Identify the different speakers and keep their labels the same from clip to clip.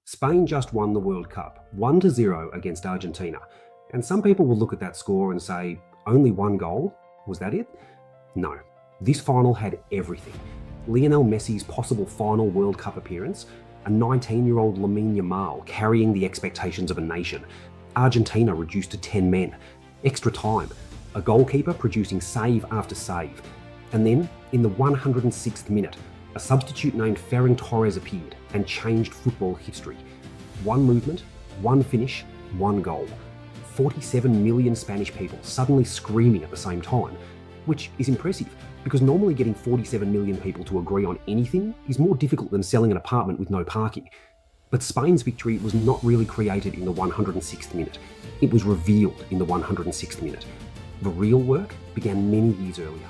Speaker 1: Spain just won the World Cup, 1-0 against Argentina. And some people will look at that score and say, only one goal? Was that it? No. This final had everything. Lionel Messi's possible final World Cup appearance, a 19-year-old Lamine Yamal carrying the expectations of a nation, Argentina reduced to 10 men, extra time, a goalkeeper producing save after save, and then, in the 106th minute, a substitute named Ferran Torres appeared and changed football history. One movement, one finish, one goal. 47 million Spanish people suddenly screaming at the same time, which is impressive because normally getting 47 million people to agree on anything is more difficult than selling an apartment with no parking. But Spain's victory was not really created in the 106th minute. It was revealed in the 106th minute. The real work began many years earlier.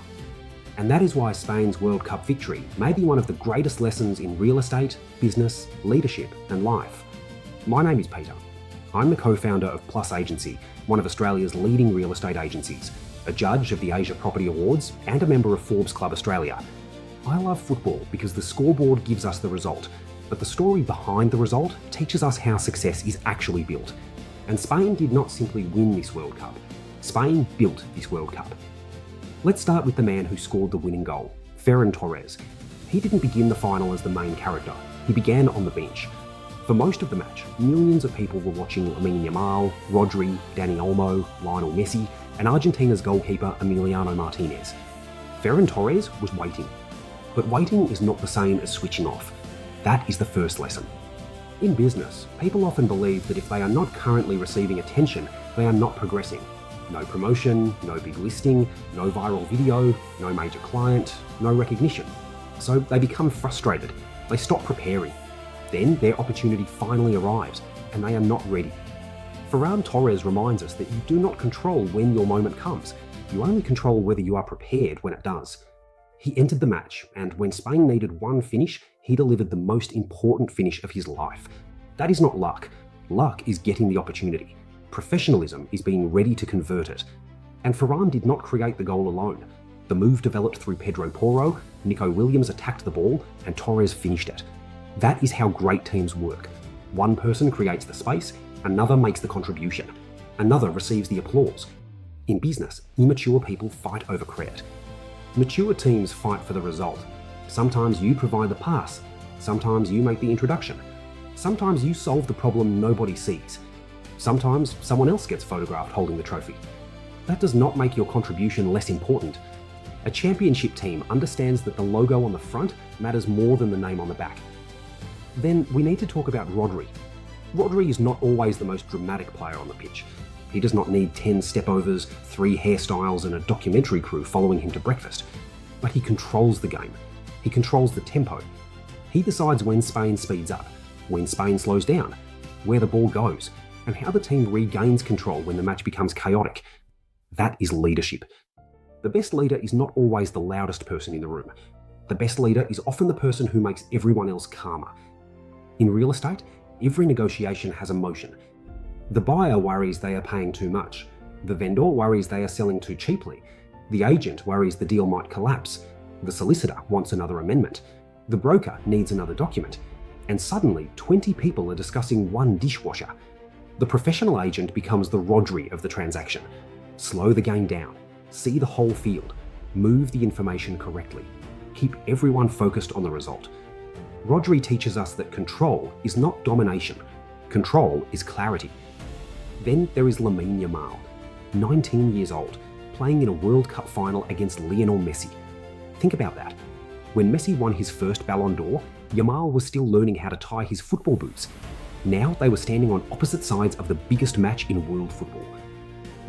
Speaker 1: And that is why Spain's World Cup victory may be one of the greatest lessons in real estate, business, leadership, and life. My name is Peter. I'm the co-founder of Plus Agency, one of Australia's leading real estate agencies, a judge of the Asia Property Awards, and a member of Forbes Club Australia. I love football because the scoreboard gives us the result, but the story behind the result teaches us how success is actually built. And Spain did not simply win this World Cup. Spain built this World Cup. Let's start with the man who scored the winning goal, Ferran Torres. He didn't begin the final as the main character. He began on the bench. For most of the match, millions of people were watching Lamine Yamal, Rodri, Dani Olmo, Lionel Messi, and Argentina's goalkeeper Emiliano Martinez. Ferran Torres was waiting. But waiting is not the same as switching off. That is the first lesson. In business, people often believe that if they are not currently receiving attention, they are not progressing. No promotion, no big listing, no viral video, no major client, no recognition. So they become frustrated. They stop preparing. Then their opportunity finally arrives, and they are not ready. Ferran Torres reminds us that you do not control when your moment comes. You only control whether you are prepared when it does. He entered the match, and when Spain needed one finish, he delivered the most important finish of his life. That is not luck. Luck is getting the opportunity. Professionalism is being ready to convert it. And Ferran did not create the goal alone. The move developed through Pedro Porro, Nico Williams attacked the ball, and Torres finished it. That is how great teams work. One person creates the space, another makes the contribution, another receives the applause. In business, immature people fight over credit. Mature teams fight for the result. Sometimes you provide the pass, sometimes you make the introduction, sometimes you solve the problem nobody sees. Sometimes someone else gets photographed holding the trophy. That does not make your contribution less important. A championship team understands that the logo on the front matters more than the name on the back. Then we need to talk about Rodri. Rodri is not always the most dramatic player on the pitch. He does not need 10 stepovers, 3 hairstyles, and a documentary crew following him to breakfast. But he controls the game. He controls the tempo. He decides when Spain speeds up, when Spain slows down, where the ball goes, and how the team regains control when the match becomes chaotic. That is leadership. The best leader is not always the loudest person in the room. The best leader is often the person who makes everyone else calmer. In real estate, every negotiation has emotion. The buyer worries they are paying too much. The vendor worries they are selling too cheaply. The agent worries the deal might collapse. The solicitor wants another amendment. The broker needs another document. And suddenly, 20 people are discussing one dishwasher. The professional agent becomes the Rodri of the transaction. Slow the game down. See the whole field. Move the information correctly. Keep everyone focused on the result. Rodri teaches us that control is not domination. Control is clarity. Then there is Lamine Yamal, 19 years old, playing in a World Cup final against Lionel Messi. Think about that. When Messi won his first Ballon d'Or, Yamal was still learning how to tie his football boots. Now they were standing on opposite sides of the biggest match in world football.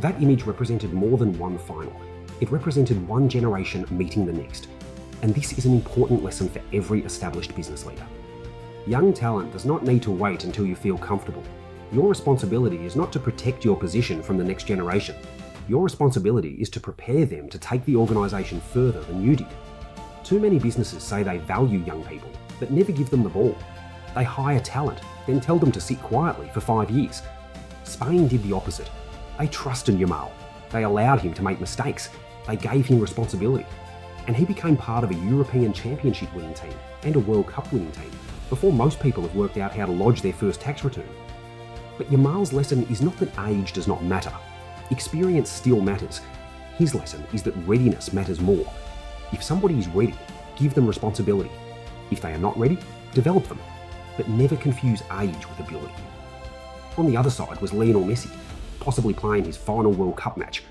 Speaker 1: That image represented more than one final. It represented one generation meeting the next. And this is an important lesson for every established business leader. Young talent does not need to wait until you feel comfortable. Your responsibility is not to protect your position from the next generation. Your responsibility is to prepare them to take the organisation further than you did. Too many businesses say they value young people, but never give them the ball. They hire talent, then tell them to sit quietly for 5 years. Spain did the opposite. They trusted Yamal. They allowed him to make mistakes. They gave him responsibility. And he became part of a European Championship winning team and a World Cup winning team. before most people have worked out how to lodge their first tax return. But Yamal's lesson is not that age does not matter. Experience still matters. His lesson is that readiness matters more. If somebody is ready, give them responsibility. If they are not ready, develop them, but never confuse age with ability. On the other side was Lionel Messi, possibly playing his final World Cup match.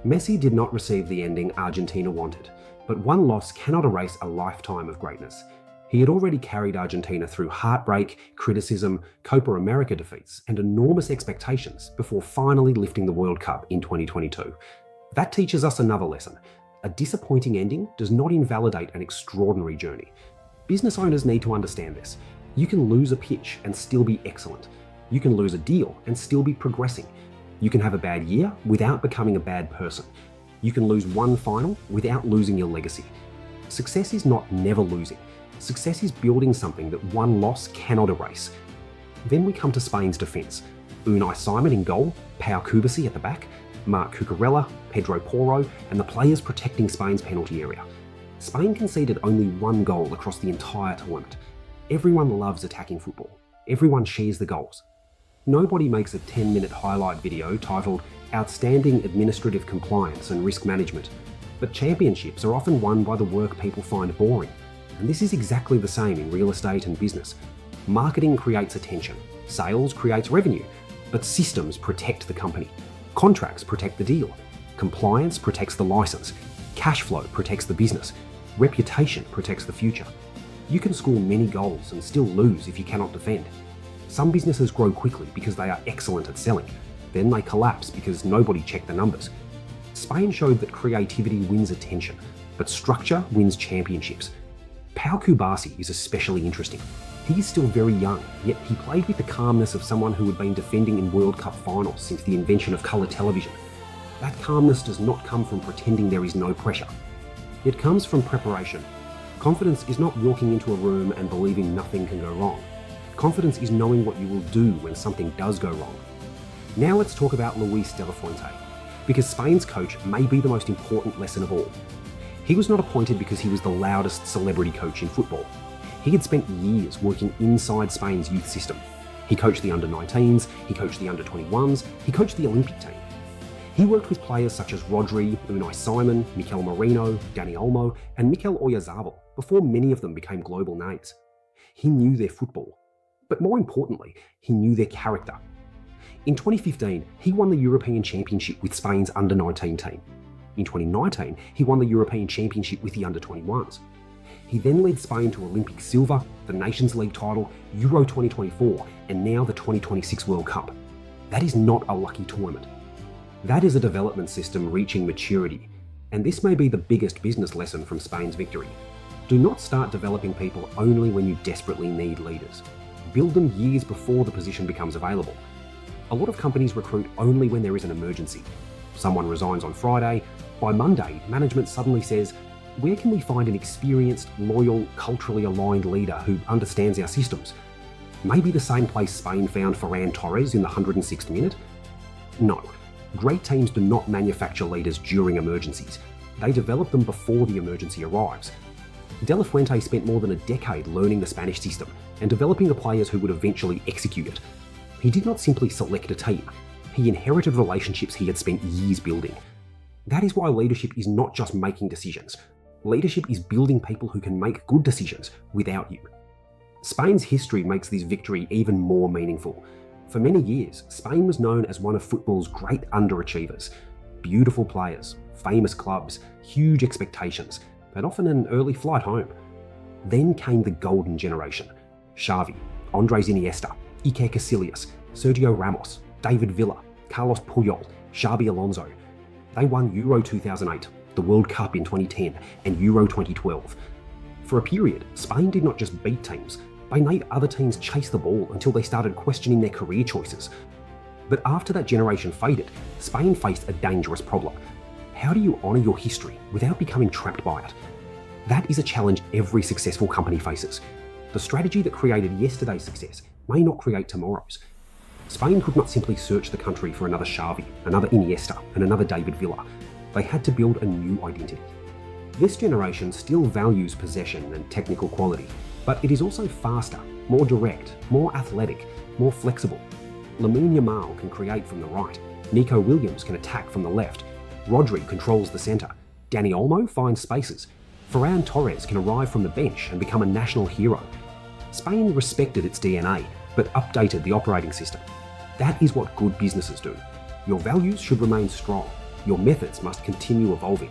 Speaker 1: Messi did not receive the ending Argentina wanted, but one loss cannot erase a lifetime of greatness. He had already carried Argentina through heartbreak, criticism, Copa America defeats, and enormous expectations before finally lifting the World Cup in 2022. That teaches us another lesson. A disappointing ending does not invalidate an extraordinary journey. Business owners need to understand this. You can lose a pitch and still be excellent. You can lose a deal and still be progressing. You can have a bad year without becoming a bad person. You can lose one final without losing your legacy. Success is not never losing. Success is building something that one loss cannot erase. Then we come to Spain's defence. Unai Simon in goal, Pau Kubasi at the back, Marc Cucurella, Pedro Porro, and the players protecting Spain's penalty area. Spain conceded only one goal across the entire tournament. Everyone loves attacking football. Everyone shares the goals. Nobody makes a 10-minute highlight video titled Outstanding Administrative Compliance and Risk Management, but championships are often won by the work people find boring. And this is exactly the same in real estate and business. Marketing creates attention, sales creates revenue, but systems protect the company. Contracts protect the deal. Compliance protects the license. Cash flow protects the business. Reputation protects the future. You can score many goals and still lose if you cannot defend. Some businesses grow quickly because they are excellent at selling. Then they collapse because nobody checked the numbers. Spain showed that creativity wins attention, but structure wins championships. Pau Kubasi is especially interesting. He is still very young, yet he played with the calmness of someone who had been defending in World Cup finals since the invention of colour television. That calmness does not come from pretending there is no pressure. It comes from preparation. Confidence is not walking into a room and believing nothing can go wrong. Confidence is knowing what you will do when something does go wrong. Now let's talk about Luis de la Fuente, because Spain's coach may be the most important lesson of all. He was not appointed because he was the loudest celebrity coach in football. He had spent years working inside Spain's youth system. He coached the under-19s, he coached the under-21s, he coached the Olympic team. He worked with players such as Rodri, Unai Simon, Mikel Merino, Dani Olmo, and Mikel Oyarzabal before many of them became global names. He knew their football, but more importantly, he knew their character. In 2015, he won the European Championship with Spain's under-19 team. In 2019, he won the European Championship with the under-21s. He then led Spain to Olympic silver, the Nations League title, Euro 2024, and now the 2026 World Cup. That is not a lucky tournament. That is a development system reaching maturity, and this may be the biggest business lesson from Spain's victory. Do not start developing people only when you desperately need leaders. Build them years before the position becomes available. A lot of companies recruit only when there is an emergency. Someone resigns on Friday. By Monday, management suddenly says, where can we find an experienced, loyal, culturally aligned leader who understands our systems? Maybe the same place Spain found Ferran Torres in the 106th minute? No. Great teams do not manufacture leaders during emergencies. They develop them before the emergency arrives. De la Fuente spent more than a decade learning the Spanish system and developing the players who would eventually execute it. He did not simply select a team. He inherited relationships he had spent years building. That is why leadership is not just making decisions. Leadership is building people who can make good decisions without you. Spain's history makes this victory even more meaningful. For many years, Spain was known as one of football's great underachievers. Beautiful players, famous clubs, huge expectations, and often an early flight home. Then came the golden generation. Xavi, Andres Iniesta, Iker Casillas, Sergio Ramos, David Villa, Carlos Puyol, Xabi Alonso. They won Euro 2008, the World Cup in 2010, and Euro 2012. For a period, Spain did not just beat teams, they made other teams chase the ball until they started questioning their career choices. But after that generation faded, Spain faced a dangerous problem. How do you honour your history without becoming trapped by it? That is a challenge every successful company faces. The strategy that created yesterday's success may not create tomorrow's. Spain could not simply search the country for another Xavi, another Iniesta, and another David Villa. They had to build a new identity. This generation still values possession and technical quality, But it is also faster, more direct, more athletic, more flexible. Lamine Yamal can create from the right. Nico Williams can attack from the left. Rodri controls the centre. Dani Olmo finds spaces. Ferran Torres can arrive from the bench and become a national hero. Spain respected its DNA, but updated the operating system. That is what good businesses do. Your values should remain strong. Your methods must continue evolving.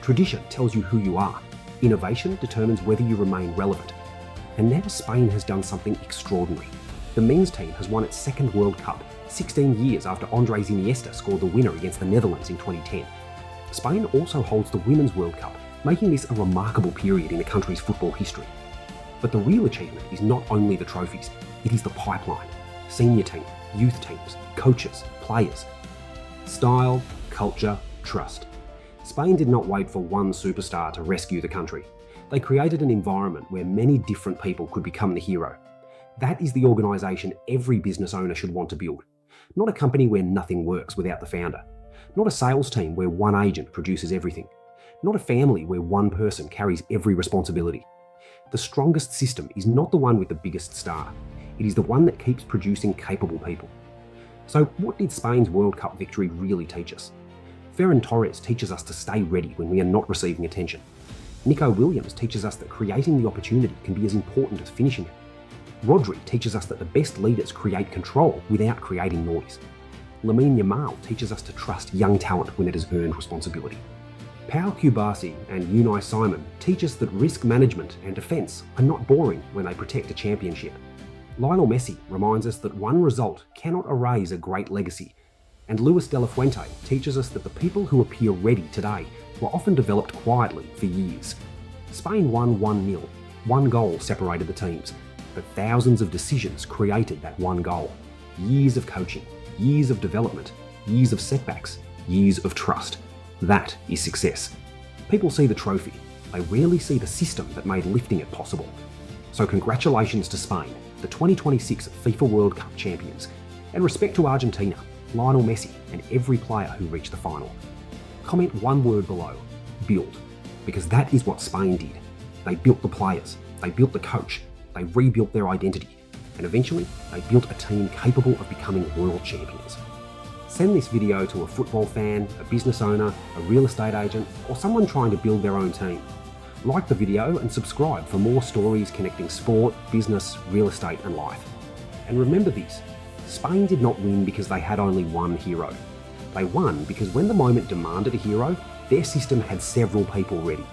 Speaker 1: Tradition tells you who you are. Innovation determines whether you remain relevant. And now Spain has done something extraordinary. The men's team has won its second World Cup, 16 years after Andres Iniesta scored the winner against the Netherlands in 2010. Spain also holds the Women's World Cup, making this a remarkable period in the country's football history. But the real achievement is not only the trophies, it is the pipeline. Senior team, youth teams, coaches, players. Style, culture, trust. Spain did not wait for one superstar to rescue the country. They created an environment where many different people could become the hero. That is the organisation every business owner should want to build. Not a company where nothing works without the founder. Not a sales team where one agent produces everything. Not a family where one person carries every responsibility. The strongest system is not the one with the biggest star. It is the one that keeps producing capable people. So what did Spain's World Cup victory really teach us? Ferran Torres teaches us to stay ready when we are not receiving attention. Nico Williams teaches us that creating the opportunity can be as important as finishing it. Rodri teaches us that the best leaders create control without creating noise. Lamine Yamal teaches us to trust young talent when it has earned responsibility. Pau Kubasi and Unai Simon teach us that risk management and defence are not boring when they protect a championship. Lionel Messi reminds us that one result cannot erase a great legacy. And Luis de la Fuente teaches us that the people who appear ready today were often developed quietly for years. Spain won 1-0. One goal separated the teams, but thousands of decisions created that one goal. Years of coaching, years of development, years of setbacks, years of trust. That is success. People see the trophy. They rarely see the system that made lifting it possible. So congratulations to Spain, the 2026 FIFA World Cup champions, and respect to Argentina, Lionel Messi, and every player who reached the final. Comment one word below, build, because that is what Spain did. They built the players, they built the coach, they rebuilt their identity, and eventually they built a team capable of becoming world champions. Send this video to a football fan, a business owner, a real estate agent, or someone trying to build their own team. Like the video and subscribe for more stories connecting sport, business, real estate, and life. And remember this, Spain did not win because they had only one hero. They won because when the moment demanded a hero, their system had several people ready.